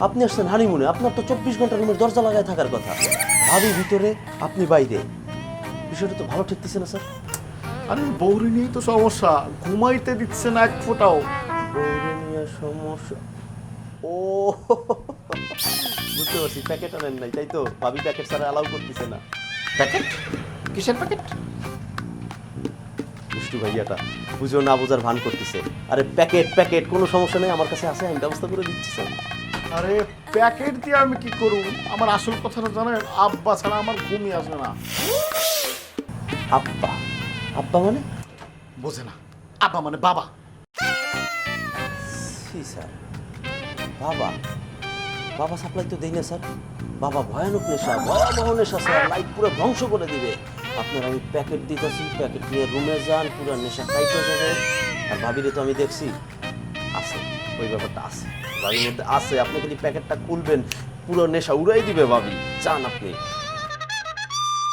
আপনি আসছেন হানিমুনে, আপনার তো 24 ঘন্টা রুমের দরজা লাগায় থাকার কথা। ভাবি ভিতরে, আপনি বাইরে, বিষয়টা তো ভালো ঠেকতেছে না স্যার। আরে বৌরি নিয়েই তো সমস্যা, ঘুমাইতে দিচ্ছে না এক ফোঁটাও। বৌরনিয়া সমস্যা। ও বুঝতে পারছি, প্যাকেট আনেন নাই তাই তো? ভাবি প্যাকেট ছাড়া অ্যালাউ করতেছে না। প্যাকেট? কিসের প্যাকেট? দুষ্টু ভাইয়াটা বুঝেও না বোঝার ভান করতেছে। আরে প্যাকেট প্যাকেট কোনো সমস্যা নেই, আমার কাছে আছে, আমি ব্যবস্থা করে দিচ্ছি স্যার। আরে প্যাকেট দিয়ে আমি কি করব? আমার আসল কথাটা জানেন, আব্বা ছাড়া আমার ঘুমই আসে না। আব্বা? আব্বা মানে? বোঝে না, আব্বা মানে বাবা। জি স্যার, বাবা? বাবা সাপ্লাই তো দেই না স্যার। বাবা ভয়ানক নেশা, ভয়াবহ নেশা স্যার, লাইফ পুরো ধ্বংস করে দিবে। আপনার আমি প্যাকেট দিতেছি, প্যাকেট নিয়ে রুমে যান, পুরো নেশা খাইতে যাবে। আর ভাবিরে তো আমি দেখছি আছে, ওই ব্যাপারটা আছে ভাবির মধ্যে আছে। আপনি খালি প্যাকেটটা খুলবেন, পুরো নেশা উড়াই দিবে ভাবি। চান আপনি?